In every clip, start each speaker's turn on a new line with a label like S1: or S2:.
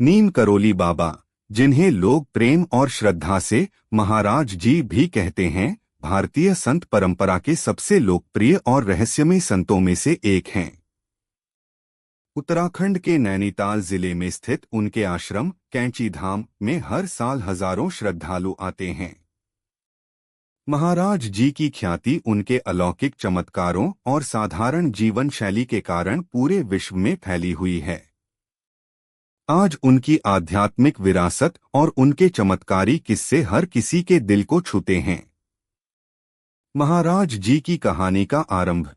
S1: नीम करोली बाबा, जिन्हें लोग प्रेम और श्रद्धा से महाराज जी भी कहते हैं, भारतीय संत परंपरा के सबसे लोकप्रिय और रहस्यमय संतों में से एक हैं। उत्तराखंड के नैनीताल जिले में स्थित उनके आश्रम कैंची धाम में हर साल हजारों श्रद्धालु आते हैं। महाराज जी की ख्याति उनके अलौकिक चमत्कारों और साधारण जीवन शैली के कारण पूरे विश्व में फैली हुई है। आज उनकी आध्यात्मिक विरासत और उनके चमत्कारी किस्से हर किसी के दिल को छूते हैं। महाराज जी की कहानी का आरंभ।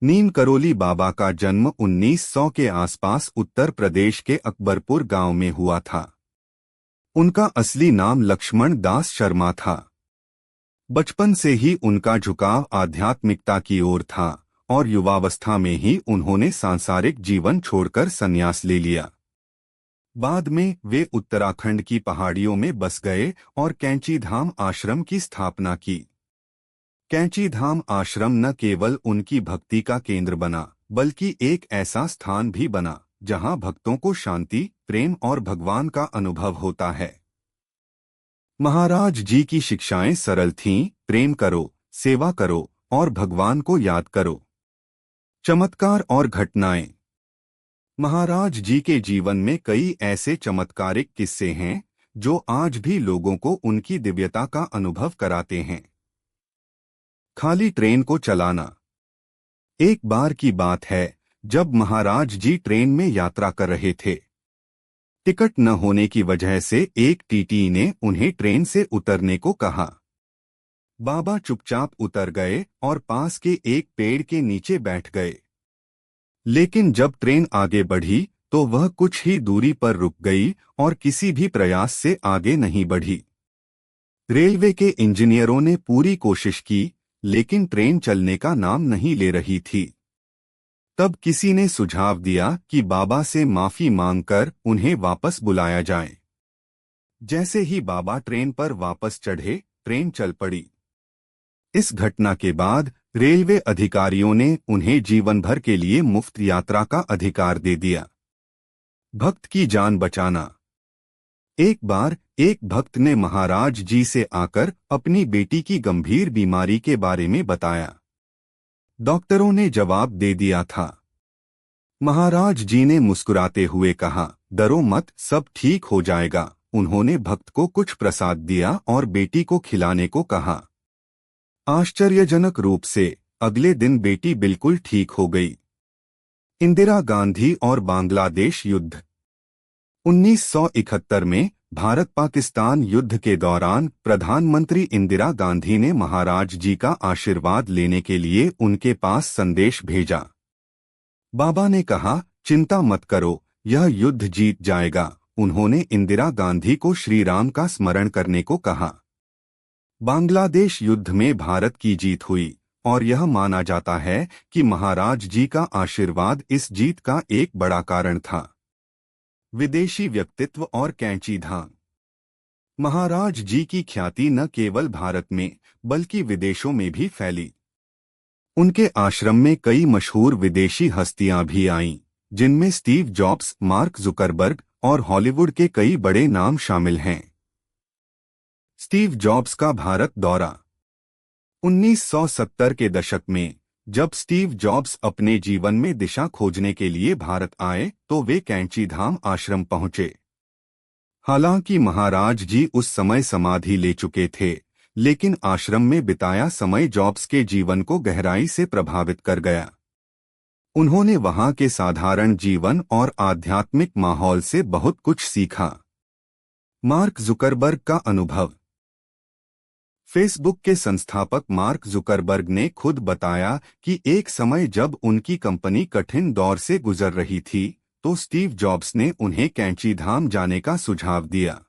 S1: नीम करोली बाबा का जन्म 1900 के आसपास उत्तर प्रदेश के अकबरपुर गांव में हुआ था। उनका असली नाम लक्ष्मण दास शर्मा था। बचपन से ही उनका झुकाव आध्यात्मिकता की ओर था और युवावस्था में ही उन्होंने सांसारिक जीवन छोड़कर संन्यास ले लिया। बाद में वे उत्तराखंड की पहाड़ियों में बस गए और कैंची धाम आश्रम की स्थापना की। कैंची धाम आश्रम न केवल उनकी भक्ति का केंद्र बना, बल्कि एक ऐसा स्थान भी बना जहां भक्तों को शांति, प्रेम और भगवान का अनुभव होता है। महाराज जी की शिक्षाएं सरल थीं, प्रेम करो, सेवा करो और भगवान को याद करो। चमत्कार और घटनाएं। महाराज जी के जीवन में कई ऐसे चमत्कारिक किस्से हैं जो आज भी लोगों को उनकी दिव्यता का अनुभव कराते हैं। खाली ट्रेन को चलाना। एक बार की बात है जब महाराज जी ट्रेन में यात्रा कर रहे थे। टिकट न होने की वजह से एक टीटी ने उन्हें ट्रेन से उतरने को कहा। बाबा चुपचाप उतर गए और पास के एक पेड़ के नीचे बैठ गए। लेकिन जब ट्रेन आगे बढ़ी तो वह कुछ ही दूरी पर रुक गई और किसी भी प्रयास से आगे नहीं बढ़ी। रेलवे के इंजीनियरों ने पूरी कोशिश की, लेकिन ट्रेन चलने का नाम नहीं ले रही थी। तब किसी ने सुझाव दिया कि बाबा से माफी मांगकर उन्हें वापस बुलाया जाए। जैसे ही बाबा ट्रेन पर वापस चढ़े, ट्रेन चल पड़ी। इस घटना के बाद रेलवे अधिकारियों ने उन्हें जीवन भर के लिए मुफ्त यात्रा का अधिकार दे दिया। भक्त की जान बचाना। एक बार एक भक्त ने महाराज जी से आकर अपनी बेटी की गंभीर बीमारी के बारे में बताया। डॉक्टरों ने जवाब दे दिया था। महाराज जी ने मुस्कुराते हुए कहा, डरो मत, सब ठीक हो जाएगा। उन्होंने भक्त को कुछ प्रसाद दिया और बेटी को खिलाने को कहा। आश्चर्यजनक रूप से अगले दिन बेटी बिल्कुल ठीक हो गई। इंदिरा गांधी और बांग्लादेश युद्ध। 1971 में भारत पाकिस्तान युद्ध के दौरान प्रधानमंत्री इंदिरा गांधी ने महाराज जी का आशीर्वाद लेने के लिए उनके पास संदेश भेजा। बाबा ने कहा, चिंता मत करो, यह युद्ध जीत जाएगा। उन्होंने इंदिरा गांधी को श्री राम का स्मरण करने को कहा। बांग्लादेश युद्ध में भारत की जीत हुई और यह माना जाता है कि महाराज जी का आशीर्वाद इस जीत का एक बड़ा कारण था। विदेशी व्यक्तित्व और कैंची धाम। महाराज जी की ख्याति न केवल भारत में बल्कि विदेशों में भी फैली। उनके आश्रम में कई मशहूर विदेशी हस्तियां भी आईं, जिनमें स्टीव जॉब्स, मार्क जुकरबर्ग और हॉलीवुड के कई बड़े नाम शामिल हैं। स्टीव जॉब्स का भारत दौरा। 1970 के दशक में जब स्टीव जॉब्स अपने जीवन में दिशा खोजने के लिए भारत आए तो वे कैंची धाम आश्रम पहुंचे। हालांकि महाराज जी उस समय समाधि ले चुके थे, लेकिन आश्रम में बिताया समय जॉब्स के जीवन को गहराई से प्रभावित कर गया। उन्होंने वहां के साधारण जीवन और आध्यात्मिक माहौल से बहुत कुछ सीखा। मार्क जुकरबर्ग का अनुभव। फेसबुक के संस्थापक मार्क जुकरबर्ग ने खुद बताया कि एक समय जब उनकी कंपनी कठिन दौर से गुजर रही थी तो स्टीव जॉब्स ने उन्हें कैंची धाम जाने का सुझाव दिया।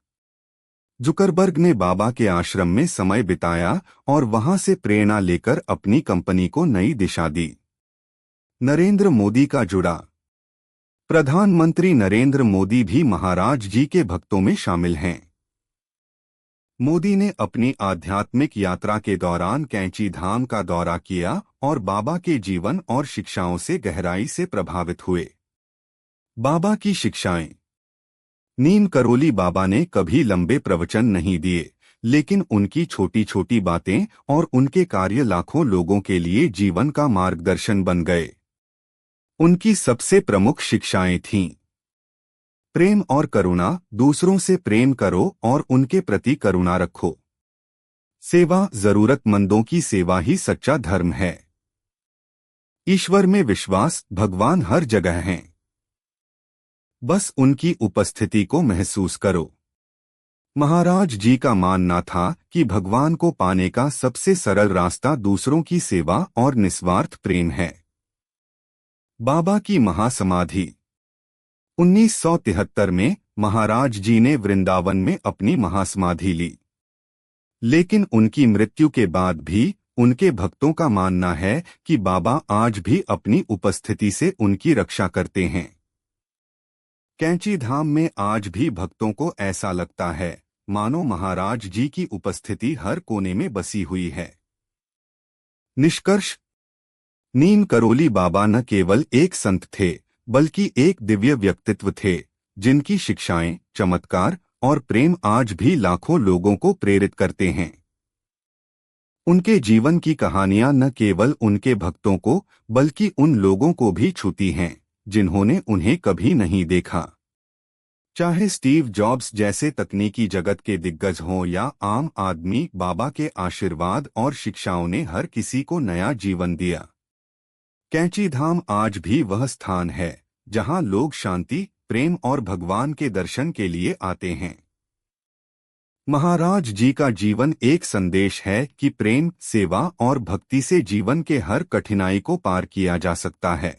S1: जुकरबर्ग ने बाबा के आश्रम में समय बिताया और वहां से प्रेरणा लेकर अपनी कंपनी को नई दिशा दी। नरेंद्र मोदी का जुड़ा। प्रधानमंत्री नरेंद्र मोदी भी महाराज जी के भक्तों में शामिल हैं। मोदी ने अपनी आध्यात्मिक यात्रा के दौरान कैंची धाम का दौरा किया और बाबा के जीवन और शिक्षाओं से गहराई से प्रभावित हुए। बाबा की शिक्षाएं। नीम करोली बाबा ने कभी लंबे प्रवचन नहीं दिए, लेकिन उनकी छोटी छोटी बातें और उनके कार्य लाखों लोगों के लिए जीवन का मार्गदर्शन बन गए। उनकी सबसे प्रमुख शिक्षाएं थीं: प्रेम और करुणा, दूसरों से प्रेम करो और उनके प्रति करुणा रखो। सेवा, जरूरतमंदों की सेवा ही सच्चा धर्म है। ईश्वर में विश्वास, भगवान हर जगह हैं, बस उनकी उपस्थिति को महसूस करो। महाराज जी का मानना था कि भगवान को पाने का सबसे सरल रास्ता दूसरों की सेवा और निस्वार्थ प्रेम है। बाबा की महासमाधि। 1973 में महाराज जी ने वृंदावन में अपनी महासमाधि ली, लेकिन उनकी मृत्यु के बाद भी उनके भक्तों का मानना है कि बाबा आज भी अपनी उपस्थिति से उनकी रक्षा करते हैं। कैंची धाम में आज भी भक्तों को ऐसा लगता है मानो महाराज जी की उपस्थिति हर कोने में बसी हुई है। निष्कर्ष: नीम करोली बाबा न केवल एक संत थे, बल्कि एक दिव्य व्यक्तित्व थे, जिनकी शिक्षाएं, चमत्कार और प्रेम आज भी लाखों लोगों को प्रेरित करते हैं। उनके जीवन की कहानियां न केवल उनके भक्तों को, बल्कि उन लोगों को भी छूती हैं जिन्होंने उन्हें कभी नहीं देखा। चाहे स्टीव जॉब्स जैसे तकनीकी जगत के दिग्गज हों या आम आदमी, बाबा के आशीर्वाद और शिक्षाओं ने हर किसी को नया जीवन दिया। कैंची धाम आज भी वह स्थान है जहां लोग शांति, प्रेम और भगवान के दर्शन के लिए आते हैं। महाराज जी का जीवन एक संदेश है कि प्रेम, सेवा और भक्ति से जीवन के हर कठिनाई को पार किया जा सकता है।